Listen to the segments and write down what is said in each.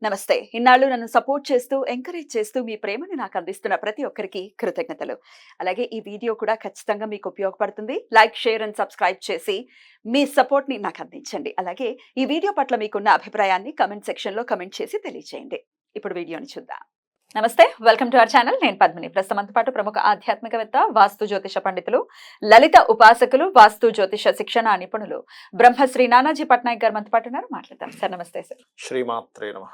నమస్తే. ఇన్నాళ్ళు నన్ను సపోర్ట్ చేస్తూ, ఎంకరేజ్ చేస్తూ మీ ప్రేమని నాకు అందిస్తున్న ప్రతి ఒక్కరికి కృతజ్ఞతలు. అలాగే ఈ వీడియో కూడా ఖచ్చితంగా మీకు ఉపయోగపడుతుంది. లైక్, షేర్ అండ్ సబ్స్క్రైబ్ చేసి మీ సపోర్ట్‌ని నాకు అందించండి. అలాగే ఈ వీడియో పట్ల మీకున్న అభిప్రాయాన్ని కామెంట్ సెక్షన్‌లో కామెంట్ చేసి తెలియజేయండి. ఇప్పుడు వీడియోని చూద్దాం. నమస్తే, వెల్కమ్ టు అవర్ ఛానల్. నేను పద్మిని. ప్రస్తుతంతో పాటు ప్రముఖ ఆధ్యాత్మికవేత్త, వాస్తు జ్యోతిష పండితులు, లలిత ఉపాసకులు, వాస్తు జ్యోతిష శిక్షణ నిపుణులు బ్రహ్మశ్రీ నానాజీ పట్నాయక్ గారు మనతో పాటు ఉన్నారు. మాట్లాడతాం సార్. నమస్తే సార్. శ్రీమాత్రే నమః.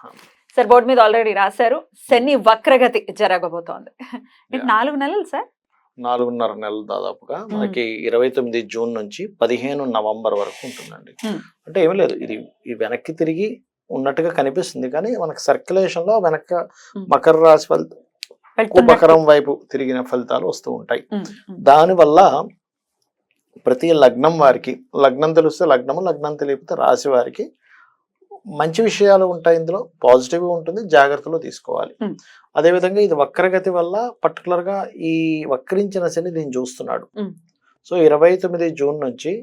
సార్, బోర్డు మీద ఆల్రెడీ రాశారు, శని వక్రగతి జరగబోతోంది. 4 నెలలు సార్. 4.5 నెలలు దాదాపుగా మనకి 29 జూన్ నుంచి 15 నవంబర్ వరకు ఉంటుందండి. అంటే ఏమీ లేదు, ఇది వెనక్కి తిరిగి ఉన్నట్టుగా కనిపిస్తుంది, కానీ మనకి సర్క్యులేషన్ లో వెనక మకర రాశి మకరం వైపు తిరిగిన ఫలితాలు వస్తూ ఉంటాయి. దానివల్ల ప్రతి లగ్నం వారికి, లగ్నం తెలిస్తే లగ్నము, లగ్నం తెలియకపోతే రాశి వారికి మంచి విషయాలు ఉంటాయి. ఇందులో పాజిటివ్ ఉంటుంది, జాగ్రత్తలు తీసుకోవాలి. అదేవిధంగా ఇది వక్రగతి వల్ల పర్టికులర్ గా ఈ వక్రించిన శని దీన్ని చూస్తున్నాడు. సో 29 జూన్ నుంచి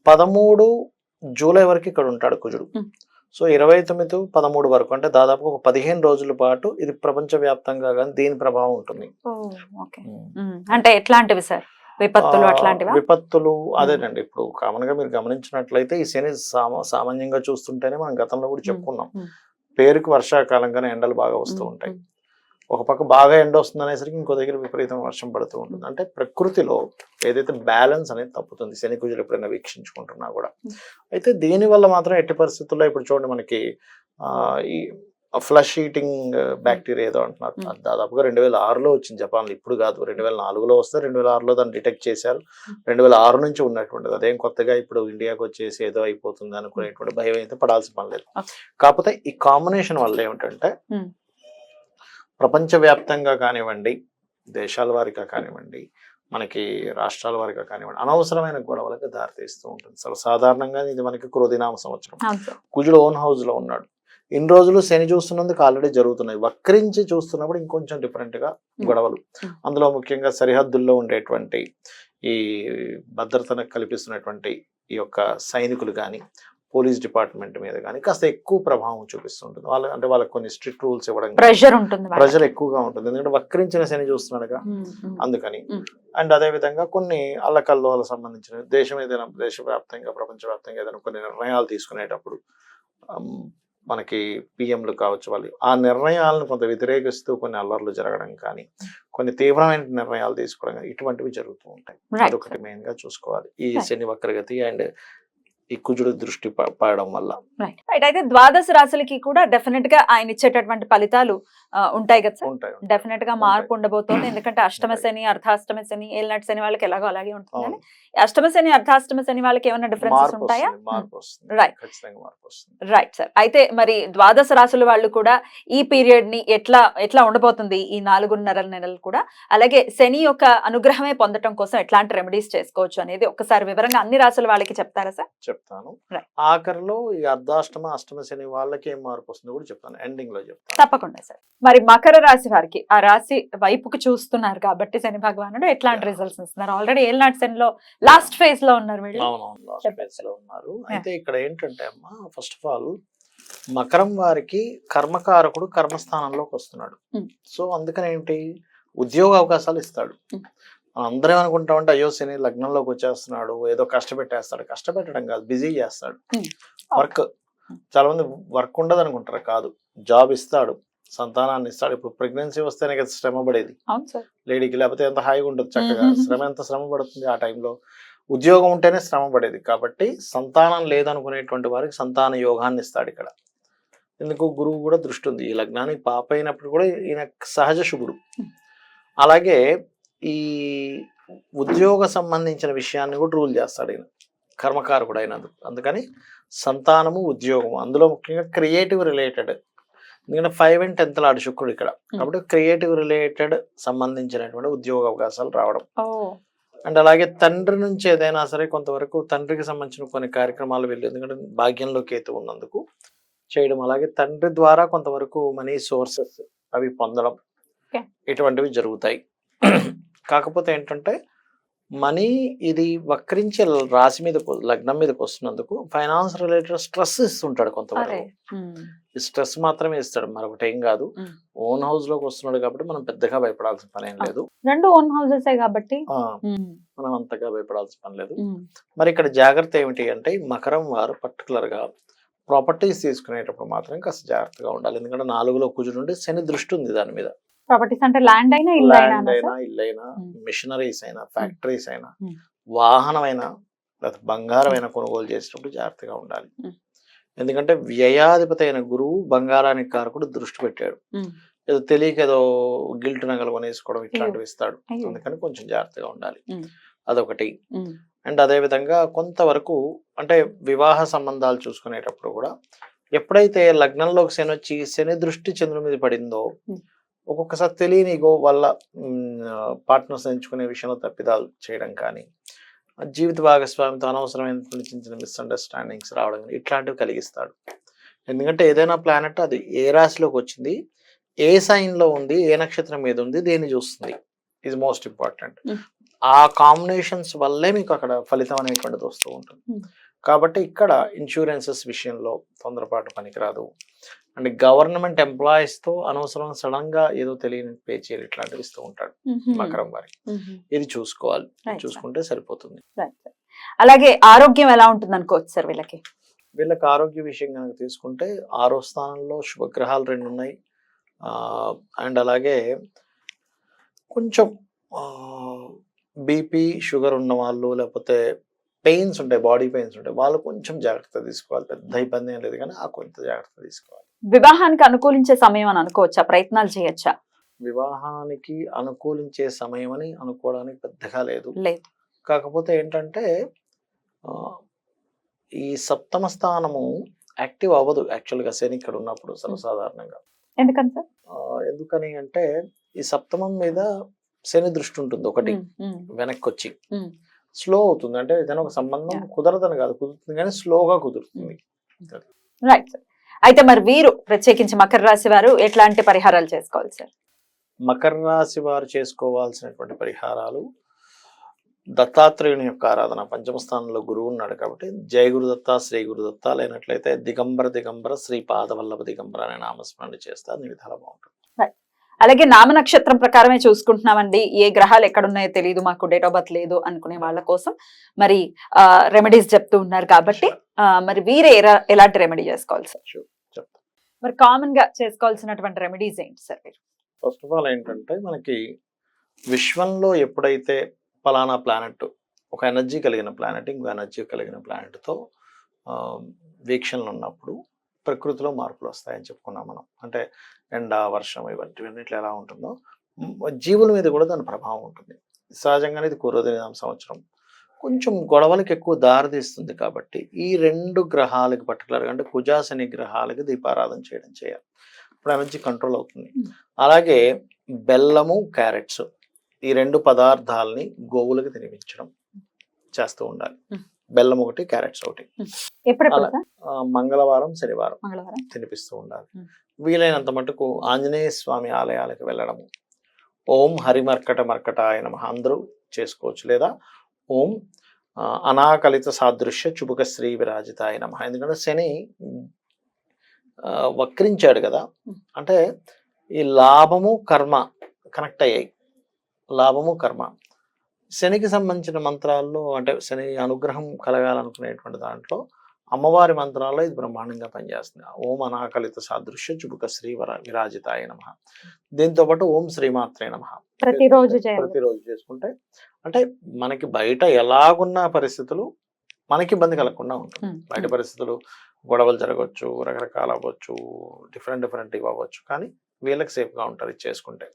13 జూలై వరకు ఇక్కడ ఉంటాడు కుజుడు. సో 29, 13 వరకు, అంటే దాదాపు ఒక 15 రోజుల పాటు ఇది ప్రపంచ వ్యాప్తంగా కానీ దీని ప్రభావం ఉంటుంది. అంటే ఎట్లాంటివి సార్? విపత్తులు అట్లాంటివి? విపత్తులు అదేనండి. ఇప్పుడు కామన్ గా మీరు గమనించినట్లయితే ఈ శని సామాన్యంగా చూస్తుంటేనే మనం గతంలో కూడా చెప్పుకున్నాం, పేరుకి వర్షాకాలంగానే ఎండలు బాగా వస్తూ ఉంటాయి. ఒక పక్క బాగా ఎండ వస్తుంది అనేసరికి ఇంకో దగ్గర విపరీతమైన వర్షం పడుతూ ఉంటుంది. అంటే ప్రకృతిలో ఏదైతే బ్యాలెన్స్ అనేది తప్పుతుంది శని కుజులు ఎప్పుడైనా వీక్షించుకుంటున్నా కూడా. అయితే దీనివల్ల మాత్రం ఎట్టి పరిస్థితుల్లో ఇప్పుడు చూడండి, మనకి ఈ ఫ్లష్ ఈటింగ్ బ్యాక్టీరియా ఏదో అంటున్నారు, దాదాపుగా 2006లో వచ్చింది జపాన్లో. ఇప్పుడు కాదు, 2004లో వస్తే 2006లో దాన్ని డిటెక్ట్ చేశారు. 2006 నుంచి ఉన్నటువంటిది, అదేం కొత్తగా ఇప్పుడు ఇండియాకి వచ్చేసి ఏదో అయిపోతుంది అనుకునేటువంటి భయం అయితే పడాల్సిన పని లేదు. కాకపోతే ఈ కాంబినేషన్ వల్ల ఏమిటంటే ప్రపంచవ్యాప్తంగా కానివ్వండి, దేశాల వారిగా కానివ్వండి, మనకి రాష్ట్రాల వారిగా కానివ్వండి, అనవసరమైన గొడవలకు దారితీస్తూ ఉంటుంది. సాధారణంగా ఇది మనకి క్రోధినామ సంవత్సరం. కుజుడు ఓన్ హౌస్ లో ఉన్నాడు. ఇన్ని రోజులు శని చూస్తున్నందుకు ఆల్రెడీ జరుగుతున్నాయి. వక్రించి చూస్తున్నప్పుడు ఇంకొంచెం డిఫరెంట్ గా గొడవలు, అందులో ముఖ్యంగా సరిహద్దుల్లో ఉండేటువంటి ఈ భద్రతను కల్పిస్తున్నటువంటి ఈ యొక్క సైనికులు కానీ, పోలీస్ డిపార్ట్మెంట్ మీద కానీ కాస్త ఎక్కువ ప్రభావం చూపిస్తుంటుంది. అంటే వాళ్ళకి కొన్ని స్ట్రిక్ట్ రూల్స్ ఇవ్వడం, ప్రెషర్ ఎక్కువగా ఉంటుంది. ఎందుకంటే వక్రించిన శని చూస్తున్నాడుగా, అందుకని. అండ్ అదే విధంగా కొన్ని అల్లకల్లోలకు సంబంధించిన దేశవ్యాప్తంగా, ప్రపంచవ్యాప్తంగా ఏదైనా కొన్ని నిర్ణయాలు తీసుకునేటప్పుడు మనకి పిఎంలు కావచ్చు, వాళ్ళు ఆ నిర్ణయాలను కొంత వ్యతిరేకిస్తూ కొన్ని అల్లర్లు జరగడం కానీ, కొన్ని తీవ్రమైన నిర్ణయాలు తీసుకోవడం కానీ, ఇటువంటివి జరుగుతూ ఉంటాయి. అదొకటి మెయిన్ గా చూసుకోవాలి ఈ శని వక్రగతి అండ్ ఈ కుజుడు దృష్టి పడడం వల్ల. అయితే ద్వాదశ రాశులకి కూడా డెఫినెట్ గా ఆయన ఇచ్చేటటువంటి ఫలితాలు ఉంటాయి కదా సార్? డెఫినెట్ గా మార్పు ఉండబోతోంది. ఎందుకంటే అష్టమ శని, అర్ధాష్టమ శని, ఏళ్ళనాటి శని వాళ్ళకి ఎలాగో అలాగే ఉంటుంది. కానీ అష్టమ శని, అర్ధాష్టమ శని వాళ్ళకి ఏమైనా డిఫరెన్సెస్ ఉంటాయా? Right sir. అయితే మరి ద్వాదశ రాశుల వాళ్ళు కూడా ఈ పీరియడ్ ని ఎట్లా ఉండబోతుంది ఈ 4.5 నెలలు కూడా, అలాగే శని యొక్క అనుగ్రహమే పొందడం కోసం ఎట్లాంటి రెమెడీస్ చేసుకోవచ్చు అనేది ఒక్కసారి వివరంగా అన్ని రాశుల వాళ్ళకి చెప్తారా సార్? చెప్తాను. ఆఖరిలో ఈ అర్ధాష్టమ, అష్టమ శని వాళ్ళకి ఏం మార్పు వస్తుందో కూడా చెప్తాను, ఎండింగ్ లో చెప్తాను. తప్పకుండా సార్. మరి మకర రాశి వారికి, ఆ రాశి వైపుకి చూస్తున్నారు కాబట్టి శని భగవానుడు ఎట్లాంటి రిజల్ట్స్ ఇస్తున్నారు? ఆల్రెడీ ఏళ్ళనాటి శనిలో లాస్ట్ ఫేజ్ లో ఉన్నారు వీళ్ళు. లాస్ట్ ఫేజ్ లో ఉన్నారు. అయితే ఇక్కడ ఏంటంటే అమ్మా, ఫస్ట్ ఆఫ్ ఆల్ మకరం వారికి కర్మకారకుడు కర్మస్థానంలోకి వస్తున్నాడు. సో అందుకని ఏంటి, ఉద్యోగ అవకాశాలు ఇస్తాడు. అందరం అనుకుంటామంటే అయ్యో శని లగ్నంలోకి వచ్చేస్తున్నాడు, ఏదో కష్టపెట్టేస్తాడు. కష్టపెట్టడం కాదు, బిజీ చేస్తాడు. వర్క్, చాలా మంది వర్క్ ఉండదు అనుకుంటారు, కాదు, జాబ్ ఇస్తాడు, సంతానాన్ని ఇస్తాడు. ఇప్పుడు ప్రెగ్నెన్సీ వస్తేనే కదా శ్రమ పడేది లేడీకి, లేకపోతే ఎంత హాయిగా ఉంటుంది చక్కగా. ఎంత శ్రమ పడుతుంది ఆ టైంలో. ఉద్యోగం ఉంటేనే శ్రమ పడేది. కాబట్టి సంతానం లేదనుకునేటువంటి వారికి సంతాన యోగాన్ని ఇస్తాడు ఇక్కడ. ఎందుకు, గురువు కూడా దృష్టి ఉంది ఈ లగ్నానికి. పాప అయినప్పుడు కూడా ఈయన సహజ శుభుడు. అలాగే ఈ ఉద్యోగ సంబంధించిన విషయాన్ని కూడా రూల్ చేస్తాడు ఈయన, కర్మకారకుడు అయినందుకు. అందుకని సంతానము, ఉద్యోగము, అందులో ముఖ్యంగా క్రియేటివ్ రిలేటెడ్, ఎందుకంటే 5 and 10th లాడు శుక్రుడు ఇక్కడ. కాబట్టి క్రియేటివ్ రిలేటెడ్ సంబంధించినటువంటి ఉద్యోగ అవకాశాలు రావడం. అండ్ అలాగే తండ్రి నుంచి ఏదైనా సరే కొంతవరకు తండ్రికి సంబంధించిన కొన్ని కార్యక్రమాలు వెళ్ళి, ఎందుకంటే భాగ్యంలో కేతు ఉన్నందుకు చేయడం. అలాగే తండ్రి ద్వారా కొంతవరకు మనీ సోర్సెస్ అవి పొందడం, ఇటువంటివి జరుగుతాయి. కాకపోతే ఏంటంటే మనీ ఇది వక్రించి రాశి మీద లగ్నం మీదకి వస్తున్నందుకు ఫైనాన్స్ రిలేటెడ్ స్ట్రెస్ ఇస్తుంటాడు అరే కొంతవరకు. ఈ స్ట్రెస్ మాత్రమే ఇస్తాడు, మరొకటి ఏం కాదు. ఓన్ హౌస్ లోకి వస్తున్నాడు కాబట్టి మనం పెద్దగా భయపడాల్సిన పని ఏం లేదు. రెండు ఓన్ హౌసెస్ కాబట్టి మనం అంతగా భయపడాల్సిన పని లేదు. మరి ఇక్కడ జాగ్రత్త ఏమిటి అంటే ఈ మకరం వారు పర్టికులర్ గా ప్రాపర్టీస్ తీసుకునేటప్పుడు మాత్రం కాస్త జాగ్రత్తగా ఉండాలి. ఎందుకంటే 4లో కుజుడుండి శని దృష్టి ఉంది దాని మీద. ప్రాపర్టీస్ అంటే ల్యాండ్ అయినా ఇల్లు అయినా ల్యాండ్ అయినా, ఇల్లు అయినా, మిషనరీస్ అయినా, ఫ్యాక్టరీస్ అయినా, వాహనం అయినా, లేదా బంగారం అయినా కొనుగోలు చేసేటప్పుడు జాగ్రత్తగా ఉండాలి. ఎందుకంటే వ్యయాధిపతి అయిన గురువు బంగారానికి కారకుడు దృష్టి పెట్టాడు. ఏదో తెలియక ఏదో గిల్ట్ నగలు కొనేసుకోవడం ఇట్లాంటివి ఇస్తాడు. అందుకని కొంచెం జాగ్రత్తగా ఉండాలి, అదొకటి. అండ్ అదే విధంగా కొంతవరకు అంటే వివాహ సంబంధాలు చూసుకునేటప్పుడు కూడా ఎప్పుడైతే లగ్నంలోకి శని వచ్చి శని దృష్టి చంద్రుడి మీద పడిందో ఒక్కొక్కసారి తెలియని ఈగో వల్ల పార్ట్నర్స్ ఎంచుకునే విషయంలో తప్పిదాలు చేయడం కానీ, జీవిత భాగస్వామితో అనవసరమైనటువంటి చిన్న చిన్న మిస్అండర్స్టాండింగ్స్ రావడం కానీ ఇట్లాంటివి కలిగిస్తాడు. ఎందుకంటే ఏదైనా ప్లానెట్ అది ఏ రాశిలోకి వచ్చింది, ఏ సైన్ లో ఉంది, ఏ నక్షత్రం మీద ఉంది, దేన్ని చూస్తుంది, ఇది మోస్ట్ ఇంపార్టెంట్. ఆ కాంబినేషన్స్ వల్లే మీకు అక్కడ ఫలితం అనేటువంటిది వస్తూ ఉంటుంది. కాబట్టి ఇక్కడ ఇన్సూరెన్సెస్ విషయంలో తొందరపాటు పనికిరాదు. అండ్ గవర్నమెంట్ ఎంప్లాయీస్ తో అనవసరం సడన్ గా ఏదో తెలియని పే చేయాలి, ఇట్లాంటివి ఇస్తూ ఉంటాడు మకరం వారికి. ఇది చూసుకోవాలి, చూసుకుంటే సరిపోతుంది. అలాగే ఆరోగ్యం ఎలా ఉంటుంది అనుకోవచ్చు సార్ వీళ్ళకి? వీళ్ళకి ఆరోగ్య విషయం కనుక తీసుకుంటే 6వ స్థానంలో శుభగ్రహాలు 2 ఉన్నాయి. అండ్ అలాగే కొంచెం బీపీ షుగర్ ఉన్న వాళ్ళు, లేకపోతే పెయిన్స్ ఉంటాయి, బాడీ పెయిన్స్ ఉంటాయి, వాళ్ళు కొంచెం జాగ్రత్త తీసుకోవాలి. పెద్ద ఇబ్బంది ఏం లేదు కానీ ఆ కొంత జాగ్రత్త తీసుకోవాలి. వివాహానికి అనుకూలించే సమయం అని అనుకోవచ్చా? ప్రయత్నాలు చేయొచ్చా? వివాహానికి అనుకూలించే సమయం అని అనుకోవడానికి పెద్దగా లేదు. కాకపోతే ఏంటంటే ఈ సప్తమ స్థానము యాక్టివ్ అవ్వదు యాక్చువల్గా శని ఇక్కడ ఉన్నప్పుడు సర్వసాధారణంగా. ఎందుకని సార్? ఎందుకని అంటే ఈ సప్తమం మీద శని దృష్టి ఉంటుంది ఒకటి, వెనక్కి వచ్చి స్లో అవుతుంది. అంటే ఏదైనా ఒక సంబంధం కుదరదని కాదు, కుదురుతుంది కానీ స్లోగా కుదురుతుంది. Right sir. అయితే మరి వీరు ప్రత్యేకించి మకర రాశి వారు ఎట్లాంటి పరిహారాలు చేసుకోవాలి సార్? మకర రాశి వారు చేసుకోవాల్సినటువంటి పరిహారాలు, దత్తాత్రేయుని యొక్క ఆరాధన. పంచమ స్థానంలో గురువు ఉన్నాడు కాబట్టి జయ గురుదత్త, శ్రీ గురుదత్త, లేనట్లయితే దిగంబర దిగంబర శ్రీ పాదవల్లభ దిగంబర అనే నామస్మరణ చేస్తే అన్ని విధాలు బాగుంటుంది. అలాగే నామ నక్షత్రం ప్రకారమే చూసుకుంటున్నామండి, ఏ గ్రహాలు ఎక్కడున్నాయో తెలియదు, మాకు డేట్ ఆఫ్ బర్త్ లేదు అనుకునే వాళ్ళ కోసం మరి రెమెడీస్ చెప్తూ ఉన్నారు కాబట్టి మరి వీరే ఎలాంటి రెమెడీ చేసుకోవాలి సార్? మరి కామన్ గా చేసుకోవాల్సినటువంటి రెమెడీస్ ఏంటి సార్? ఫస్ట్ ఆఫ్ ఆల్ ఏంటంటే మనకి విశ్వంలో ఎప్పుడైతే పలానా ప్లానెట్ ఒక ఎనర్జీ కలిగిన ప్లానెట్ ఇంకో ఎనర్జీ కలిగిన ప్లానెట్తో వీక్షణలు ఉన్నప్పుడు ప్రకృతిలో మార్పులు వస్తాయని చెప్పుకున్నాం మనం. అంటే ఎండ, వర్షం ఇవన్నిట్లో ఎలా ఉంటుందో జీవుల మీద కూడా దాని ప్రభావం ఉంటుంది. సహజంగానే ఇది పూర్వదిన సంవత్సరం కొంచెం గొడవలకు ఎక్కువ దారితీస్తుంది కాబట్టి ఈ 2 గ్రహాలకు పర్టికులర్గా అంటే కుజ శని గ్రహాలకి దీపారాధన చేయాలి. ఇప్పుడు ఎనర్జీ కంట్రోల్ అవుతుంది. అలాగే బెల్లము, క్యారెట్స్ ఈ 2 పదార్థాలని గోవులకు తినిపించడం చేస్తూ ఉండాలి. బెల్లం ఒకటి, క్యారెట్స్ ఒకటి. మంగళవారం, శనివారం తినిపిస్తూ ఉండాలి. వీలైనంత మటుకు ఆంజనేయ స్వామి ఆలయాలకు వెళ్ళడము, ఓం హరిమర్కట మర్కటాయ నమః అందరూ చేసుకోవచ్చు. లేదా ఓం అనాకలిత సాదృశ్య చుబుక శ్రీ విరాజితాయ నమః. ఎందుకంటే శని వక్రించాడు కదా, అంటే ఈ లాభము కర్మ కనెక్ట్ అయ్యాయి. లాభము కర్మ శనికి సంబంధించిన మంత్రాల్లో అంటే శని అనుగ్రహం కలగాలనుకునేటువంటి దాంట్లో అమ్మవారి మంత్రాల్లో ఇది బ్రహ్మాండంగా పనిచేస్తుంది. ఓం అనాకలిత సాదృశ్య చుబుక శ్రీ విరాజితాయ నమః. దీంతో పాటు ఓం శ్రీమాత్రే నమః ప్రతిరోజు చేసుకుంటే అంటే మనకి బయట ఎలాగున్న పరిస్థితులు మనకి ఇబ్బంది కలగకుండా ఉంటుంది. బయట పరిస్థితులు గొడవలు జరగవచ్చు, రకరకాల అవ్వచ్చు, డిఫరెంట్ ఇవి అవ్వచ్చు, కానీ వీళ్ళకి సేఫ్గా ఉంటారు ఇది చేసుకుంటే.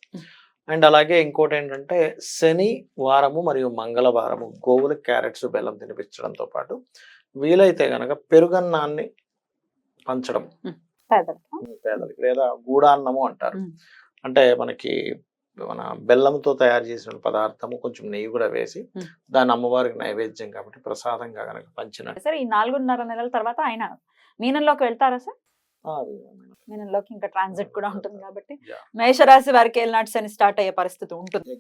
అండ్ అలాగే ఇంకోటి ఏంటంటే శని వారము మరియు మంగళవారము గోవులకు క్యారెట్స్, బెల్లం తినిపించడంతో పాటు వీలైతే గనక పెరుగన్నాన్ని పంచడం పేదలకి, లేదా గూడాన్నము అంటారు. అంటే మనకి మన బెల్లంతో తయారు చేసిన పదార్థము కొంచెం నెయ్యి కూడా వేసి దాన్ని అమ్మవారికి నైవేద్యం కాబట్టి ప్రసాదంగా కనుక పంచిన సార్. ఈ 4.5 నెలల తర్వాత ఆయన మీనంలోకి వెళ్తారా సార్? మీనంలోకి ఇంకా ట్రాన్సిట్ కూడా ఉంటుంది కాబట్టి మేషరాశి వారికి ఏలినాటి శని స్టార్ట్ అయ్యే పరిస్థితి ఉంటుంది.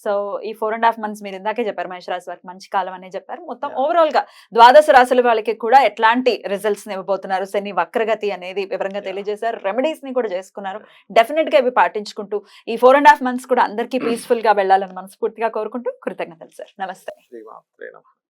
సో ఈ 4.5 months మీరు ఇందాకే చెప్పారు మేష రాశి వారికి మంచి కాలం అనే చెప్పారు. మొత్తం Yeah. ఓవరాల్ గా ద్వాదశ రాశుల వాళ్ళకి కూడా ఎట్లాంటి రిజల్ట్స్ ఇవ్వబోతున్నారు, శని వక్రగతి అనేది వివరంగా Yeah. తెలియజేశారు. రెమెడీస్ ని కూడా చేసుకున్నారు. డెఫినెట్ గా ఇవి పాటించుకుంటూ ఈ 4.5 months కూడా అందరికీ పీస్ఫుల్ గా వెళ్ళాలని మనస్ఫూర్తిగా కోరుకుంటూ కృతజ్ఞతలు సార్. నమస్తే. శ్రీమాత్రే నమః.